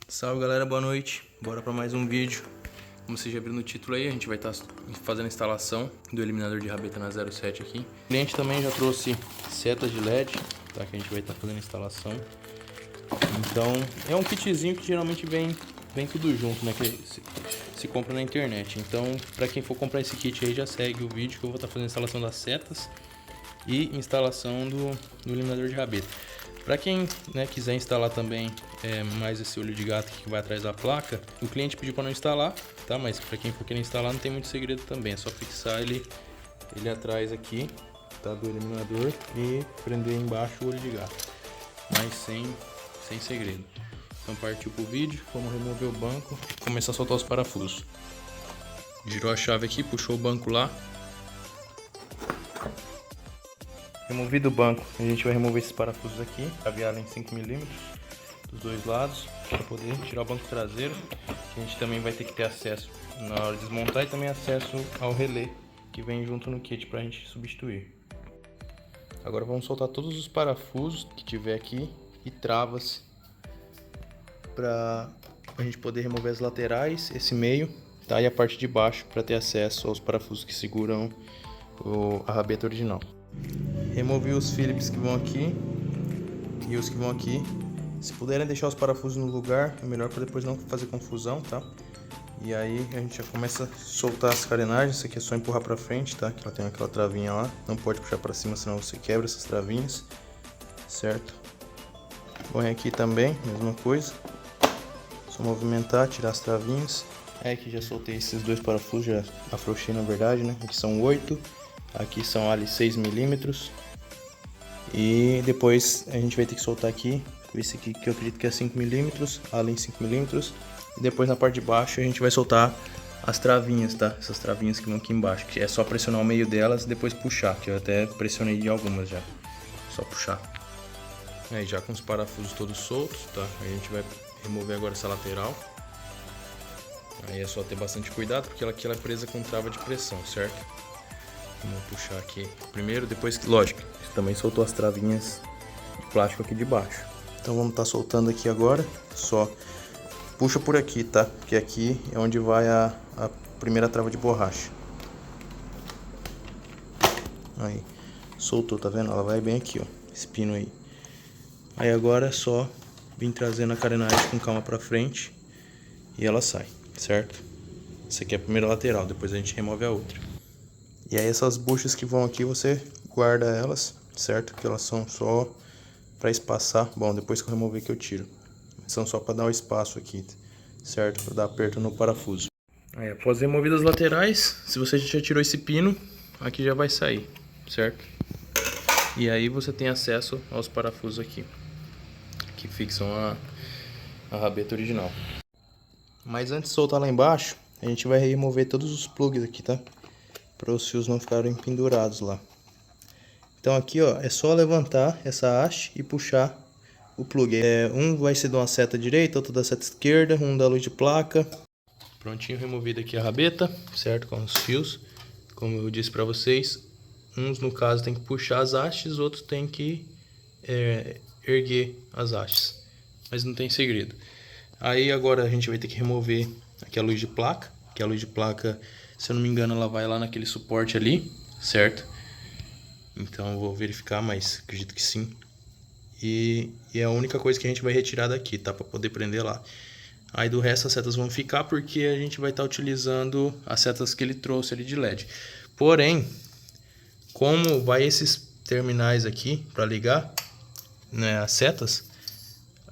Salve galera, boa noite. Bora para mais um vídeo. Como vocês já viram no título aí, a gente vai estar fazendo a instalação do eliminador de rabeta na 07 aqui. O cliente também já trouxe setas de LED, tá? Que a gente vai estar fazendo a instalação. Então, é um kitzinho que geralmente vem tudo junto, né? Que se compra na internet. Então, para quem for comprar esse kit aí, já segue o vídeo que eu vou estar fazendo a instalação das setas e instalação do eliminador de rabeta. Para quem quiser instalar também mais esse olho de gato que vai atrás da placa, o cliente pediu para não instalar, tá? Mas para quem for querer instalar não tem muito segredo também, é só fixar ele atrás aqui, tá? Do eliminador e prender embaixo o olho de gato, mas sem segredo. Então partiu pro vídeo, vamos remover o banco e começar a soltar os parafusos. Girou a chave aqui, puxou o banco lá. Removido o banco, a gente vai remover esses parafusos aqui, cabeada em 5 mm dos dois lados, para poder tirar o banco traseiro. A gente também vai ter que ter acesso na hora de desmontar e também acesso ao relé que vem junto no kit para a gente substituir. Agora vamos soltar todos os parafusos que tiver aqui e travas para a gente poder remover as laterais, esse meio, tá? E a parte de baixo para ter acesso aos parafusos que seguram a rabeta original. Removi os Phillips que vão aqui e os que vão aqui. Se puderem deixar os parafusos no lugar, é melhor para depois não fazer confusão, tá? E aí a gente já começa a soltar as carenagens. Isso aqui é só empurrar para frente, tá? Que ela tem aquela travinha lá. Não pode puxar para cima, senão você quebra essas travinhas, certo? Põe aqui também, mesma coisa. Só movimentar, tirar as travinhas. É aqui já soltei esses dois parafusos, já afrouxei na verdade, né? Aqui são 8, aqui são ali 6 mm. E depois a gente vai ter que soltar aqui com esse aqui que eu acredito que é 5 mm, além 5 mm. E depois na parte de baixo a gente vai soltar as travinhas, tá? Essas travinhas que vão aqui embaixo, que é só pressionar o meio delas e depois puxar, que eu até pressionei de algumas já. Só puxar. Aí já com os parafusos todos soltos, tá? A gente vai remover agora essa lateral. Aí é só ter bastante cuidado, porque ela é presa com trava de pressão, certo? Vamos puxar aqui primeiro, depois que, lógico, também soltou as travinhas de plástico aqui de baixo. Então vamos estar soltando aqui agora, só puxa por aqui, tá? Porque aqui é onde vai a primeira trava de borracha. Aí, soltou, tá vendo? Ela vai bem aqui, ó, esse pino aí. Aí agora é só vir trazendo a carenagem com calma pra frente e ela sai, certo? Essa aqui é a primeira lateral, depois a gente remove a outra. E aí essas buchas que vão aqui, você guarda elas, certo? Que elas são só para espaçar. Bom, depois que eu remover que eu tiro. São só para dar um espaço aqui, certo? Para dar aperto no parafuso. Aí, após removidas as laterais, se você já tirou esse pino, aqui já vai sair, certo? E aí você tem acesso aos parafusos aqui, que fixam a rabeta original. Mas antes de soltar lá embaixo, a gente vai remover todos os plugs aqui, tá? Para os fios não ficarem pendurados lá. Então aqui, ó, é só levantar essa haste e puxar o plug. Um vai ser de uma seta direita, outro da seta esquerda, um da luz de placa. Prontinho, removido aqui a rabeta, certo? Com os fios. Como eu disse para vocês, uns no caso tem que puxar as hastes, outros tem que erguer as hastes. Mas não tem segredo. Aí agora a gente vai ter que remover aqui a luz de placa, que a luz de placa, se eu não me engano, ela vai lá naquele suporte ali, certo? Então eu vou verificar, mas acredito que sim. E é a única coisa que a gente vai retirar daqui, tá? Para poder prender lá. Aí do resto as setas vão ficar porque a gente vai estar utilizando as setas que ele trouxe ali de LED. Porém, como vai esses terminais aqui para ligar, né, as setas,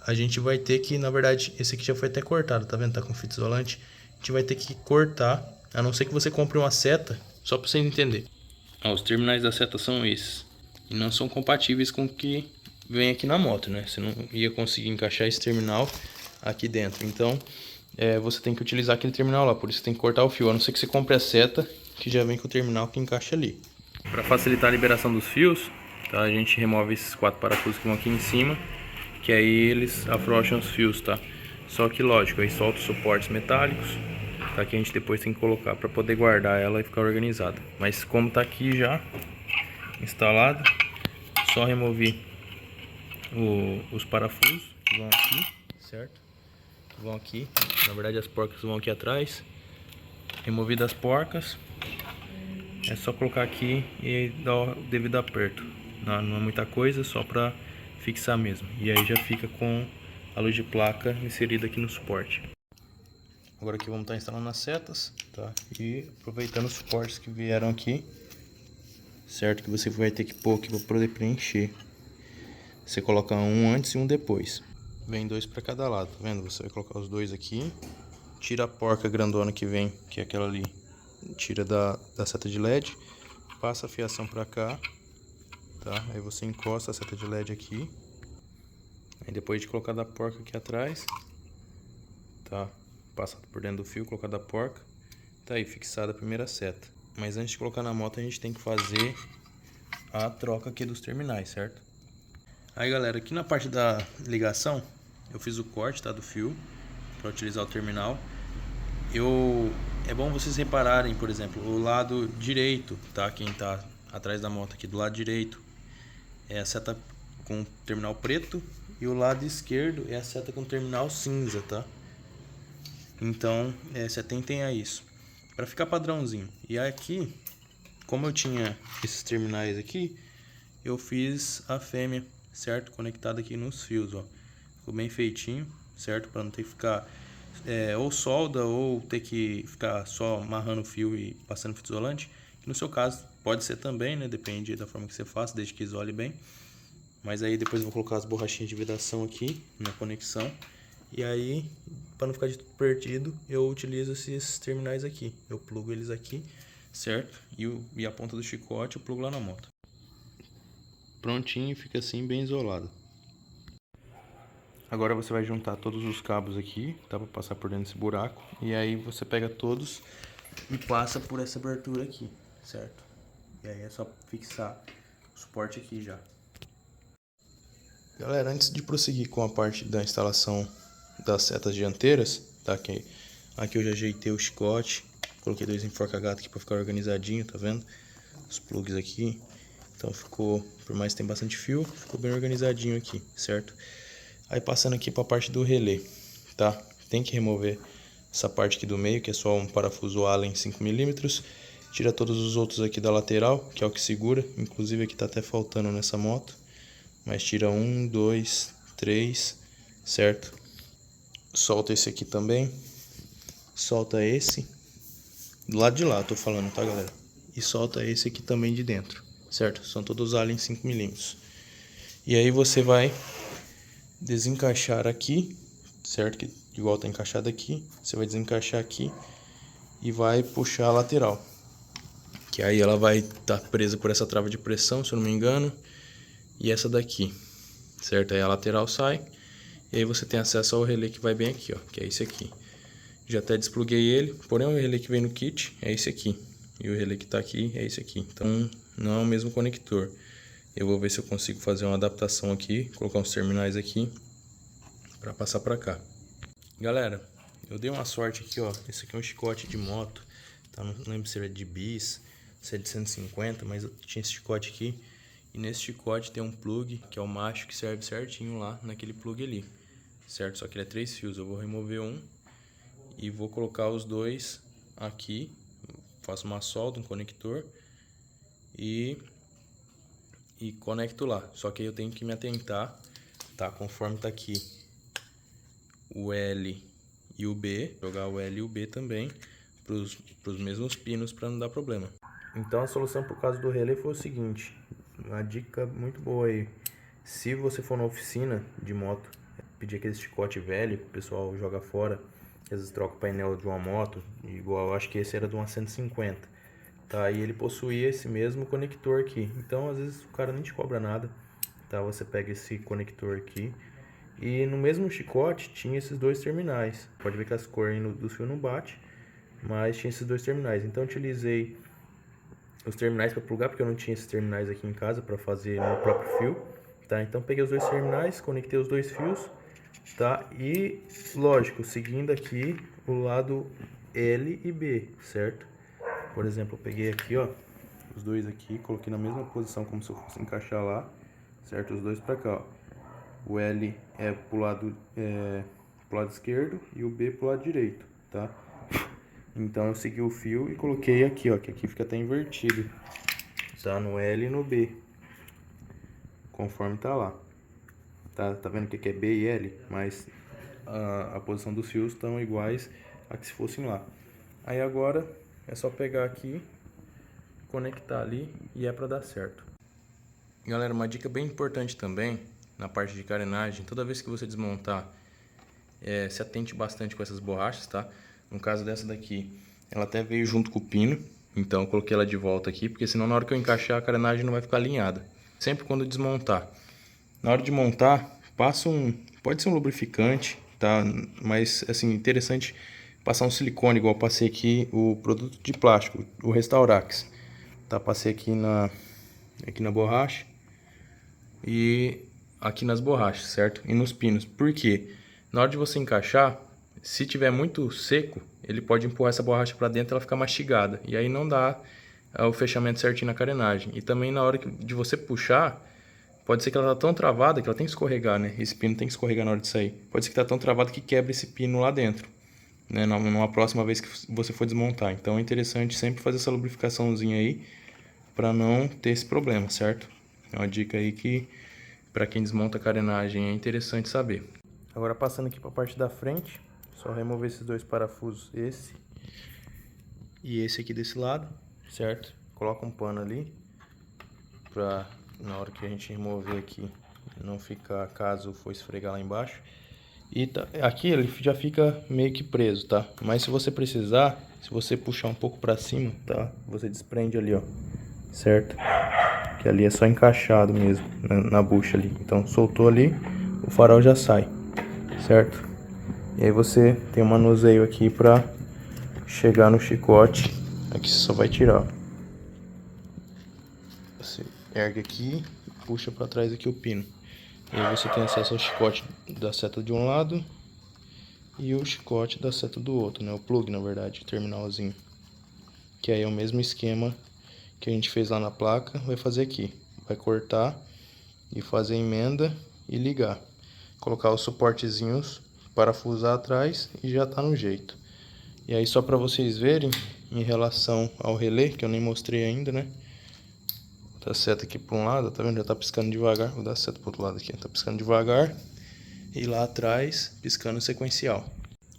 a gente vai ter que, na verdade, esse aqui já foi até cortado, tá vendo? Tá com fita isolante. A gente vai ter que cortar, a não ser que você compre uma seta, só para você entender. Os terminais da seta são esses. E não são compatíveis com o que vem aqui na moto, né? Você não ia conseguir encaixar esse terminal aqui dentro. Então, você tem que utilizar aquele terminal lá. Por isso tem que cortar o fio. A não ser que você compre a seta, que já vem com o terminal que encaixa ali. Para facilitar a liberação dos fios, tá? A gente remove esses 4 parafusos que vão aqui em cima, que aí eles afrouxam os fios, tá? Só que lógico, aí solta os suportes metálicos, tá? Que a gente depois tem que colocar para poder guardar ela e ficar organizada. Mas como tá aqui já instalado, só remover os parafusos que vão aqui, certo? vão aqui. Na verdade as porcas vão aqui atrás. Removidas as porcas, é só colocar aqui e dar o devido aperto. Não é muita coisa, só para fixar mesmo. E aí já fica com a luz de placa inserida aqui no suporte. Agora aqui vamos estar instalando as setas, tá? E aproveitando os suportes que vieram aqui, certo? Que você vai ter que pôr aqui para poder preencher. Você coloca um antes e um depois. Vem dois para cada lado, tá vendo? Você vai colocar os dois aqui. Tira a porca grandona que vem, que é aquela ali. Tira da seta de LED. Passa a fiação para cá, tá? Aí você encosta a seta de LED aqui. Aí depois de colocar da porca aqui atrás, tá? Passa por dentro do fio, colocar da porca. Tá aí fixada a primeira seta. Mas antes de colocar na moto a gente tem que fazer a troca aqui dos terminais, certo? Aí galera, aqui na parte da ligação eu fiz o corte, tá, do fio para utilizar o terminal. É bom vocês repararem, por exemplo, o lado direito, tá? Quem tá atrás da moto aqui do lado direito é a seta com terminal preto e o lado esquerdo é a seta com terminal cinza, tá? Então, se atentem a isso, para ficar padrãozinho. E aqui, como eu tinha esses terminais aqui, eu fiz a fêmea, certo? Conectada aqui nos fios, ó. Ficou bem feitinho, certo? Para não ter que ficar ou solda ou ter que ficar só amarrando o fio e passando fita isolante. No seu caso, pode ser também, né? Depende da forma que você faça, desde que isole bem. Mas aí depois eu vou colocar as borrachinhas de vedação aqui na conexão. E aí, para não ficar de tudo perdido, eu utilizo esses terminais aqui. Eu plugo eles aqui, certo? E a ponta do chicote eu plugo lá na moto. Prontinho, fica assim bem isolado. Agora você vai juntar todos os cabos aqui, tá? Para passar por dentro desse buraco. E aí você pega todos e passa por essa abertura aqui, certo? E aí é só fixar o suporte aqui já. Galera, antes de prosseguir com a parte da instalação das setas dianteiras, tá? Aqui eu já ajeitei o chicote, coloquei dois enforca-gato aqui para ficar organizadinho, tá vendo? Os plugs aqui. Então ficou, por mais que tenha bastante fio, ficou bem organizadinho aqui, certo? Aí passando aqui para a parte do relé, tá? Tem que remover essa parte aqui do meio, que é só um parafuso Allen 5mm. Tira todos os outros aqui da lateral, que é o que segura. Inclusive aqui tá até faltando nessa moto. Mas tira 1, 2, 3, certo? Solta esse aqui também. Solta esse. Do lado de lá, tô falando, tá, galera? E solta esse aqui também de dentro, certo? São todos Allen 5mm. E aí você vai desencaixar aqui, certo? Que igual tá encaixado aqui. Você vai desencaixar aqui e vai puxar a lateral. Que aí ela vai estar presa por essa trava de pressão, se eu não me engano. E essa daqui, certo? Aí a lateral sai. E aí você tem acesso ao relé que vai bem aqui, ó. Que é esse aqui. Já até despluguei ele. Porém o relé que vem no kit é esse aqui. E o relé que tá aqui é esse aqui. Então não é o mesmo conector. Eu vou ver se eu consigo fazer uma adaptação aqui. Colocar uns terminais aqui para passar para cá. Galera, eu dei uma sorte aqui, ó. Esse aqui é um chicote de moto, tá? Não lembro se era de bis, se é de 150, mas eu tinha esse chicote aqui. E nesse chicote tem um plug, que é o macho, que serve certinho lá naquele plug ali, certo? Só que ele é 3 fios. Eu vou remover um e vou colocar os dois aqui. Faço uma solda, um conector e conecto lá. Só que aí eu tenho que me atentar, tá? Conforme tá aqui o L e o B, jogar o L e o B também pros mesmos pinos para não dar problema. Então a solução por causa do relé foi o seguinte, uma dica muito boa aí. Se você for na oficina de moto, pedir aquele chicote velho que o pessoal joga fora, às vezes troca o painel de uma moto, igual eu acho que esse era de uma 150, tá? E ele possuía esse mesmo conector aqui. Então às vezes o cara nem te cobra nada, tá? Você pega esse conector aqui. E no mesmo chicote tinha esses dois terminais. Pode ver que as cores do fio não bate, mas tinha esses dois terminais. Então eu utilizei os terminais para plugar, porque eu não tinha esses terminais aqui em casa para fazer no próprio fio, tá? Então peguei os dois terminais, conectei os dois fios, tá? E lógico, seguindo aqui o lado L e B, certo? Por exemplo, eu peguei aqui, ó, os dois aqui, coloquei na mesma posição como se eu fosse encaixar lá, certo? Os dois para cá, ó. O L é pro pro lado esquerdo e o B pro lado direito, tá? Então eu segui o fio e coloquei aqui, ó, que aqui fica até invertido, tá? No L e no B, conforme tá lá. Tá vendo que aqui é B e L, mas a posição dos fios estão iguais a que se fossem lá. Aí agora é só pegar aqui, conectar ali e é para dar certo. Galera, uma dica bem importante também na parte de carenagem: toda vez que você desmontar, se atente bastante com essas borrachas, tá? No caso dessa daqui, ela até veio junto com o pino, então eu coloquei ela de volta aqui, porque senão na hora que eu encaixar a carenagem não vai ficar alinhada. Sempre quando desmontar, na hora de montar, passa pode ser um lubrificante, tá? Mas assim, interessante passar um silicone, igual eu passei aqui o produto de plástico, o Restaurax, tá? Passei aqui na borracha e aqui nas borrachas, certo? E nos pinos. Por quê? Na hora de você encaixar, se tiver muito seco, ele pode empurrar essa borracha para dentro e ela fica mastigada, e aí não dá o fechamento certinho na carenagem. E também na hora de você puxar, pode ser que ela tá tão travada que ela tem que escorregar, né? Esse pino tem que escorregar na hora de sair. Pode ser que tá tão travado que quebre esse pino lá dentro, né? Numa próxima vez que você for desmontar. Então é interessante sempre fazer essa lubrificaçãozinha aí para não ter esse problema, certo? É uma dica aí que para quem desmonta a carenagem é interessante saber. Agora passando aqui para a parte da frente, só remover esses dois parafusos, esse e esse aqui desse lado, certo? Coloca um pano ali para na hora que a gente remover aqui não ficar, caso for esfregar lá embaixo. E aqui ele já fica meio que preso, tá? Mas se você precisar, se você puxar um pouco para cima, tá? Você desprende ali, ó, certo? Que ali é só encaixado mesmo na bucha ali. Então soltou ali, o farol já sai, certo? E aí você tem um manuseio aqui para chegar no chicote. Aqui você só vai tirar. Você ergue aqui e puxa para trás aqui o pino. E aí você tem acesso ao chicote da seta de um lado e o chicote da seta do outro, né? O plug, na verdade, o terminalzinho. Que aí é o mesmo esquema que a gente fez lá na placa, vai fazer aqui. Vai cortar e fazer a emenda e ligar. Colocar os suportezinhos, parafusar atrás e já tá no jeito. E aí só para vocês verem, em relação ao relé, que eu nem mostrei ainda, né? Vou dar seta aqui para um lado, tá vendo? Já tá piscando devagar. Vou dar seta pro outro lado aqui, tá piscando devagar. E lá atrás, piscando sequencial.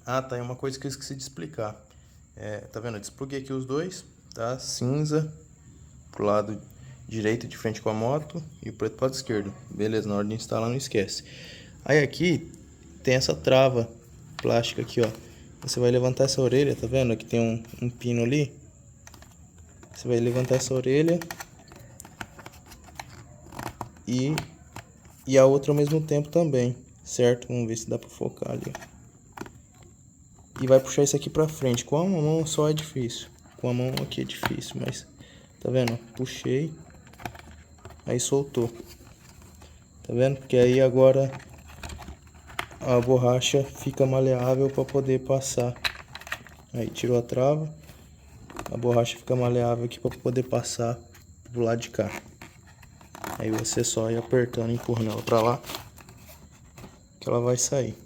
Ah, tá, é uma coisa que eu esqueci de explicar. Tá vendo? Eu despluguei aqui os dois, tá? Cinza pro lado direito de frente com a moto e o preto pro lado esquerdo. Beleza, na hora de instalar não esquece. Aí aqui tem essa trava plástica aqui, ó. Você vai levantar essa orelha, tá vendo? Aqui tem um pino ali. Você vai levantar essa orelha e a outra ao mesmo tempo também, certo? Vamos ver se dá pra focar ali. E vai puxar isso aqui pra frente. Com uma mão só é difícil. Com a mão aqui é difícil, mas tá vendo? Puxei, aí soltou. Tá vendo? Porque aí agora a borracha fica maleável para poder passar. Aí tirou a trava, a borracha fica maleável aqui para poder passar pro lado de cá. Aí você só ir apertando e empurrando ela para lá, que ela vai sair.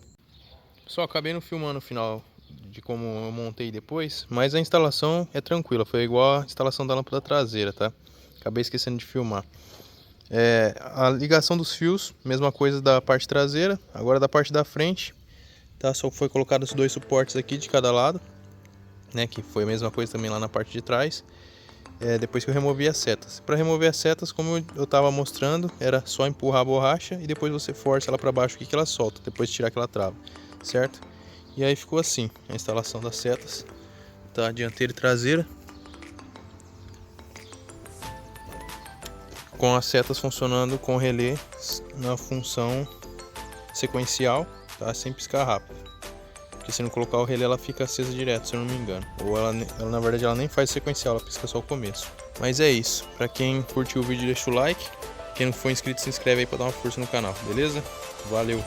Só acabei não filmando o final de como eu montei depois, mas a instalação é tranquila, foi igual a instalação da lâmpada traseira, tá? Acabei esquecendo de filmar. A ligação dos fios, mesma coisa da parte traseira. Agora da parte da frente, tá? Só foi colocado os dois suportes aqui de cada lado, né? Que foi a mesma coisa também lá na parte de trás. Depois que eu removi as setas. Para remover as setas, como eu estava mostrando, era só empurrar a borracha e depois você força ela para baixo aqui que ela solta, depois de tirar aquela trava, certo? E aí ficou assim a instalação das setas, tá? Dianteira e traseira, com as setas funcionando com o relé na função sequencial, tá? Sem piscar rápido. Porque se não colocar o relé ela fica acesa direto, se eu não me engano. Ou ela na verdade ela nem faz sequencial, ela pisca só o começo. Mas é isso. Pra quem curtiu o vídeo, deixa o like. Quem não for inscrito, se inscreve aí pra dar uma força no canal, beleza? Valeu!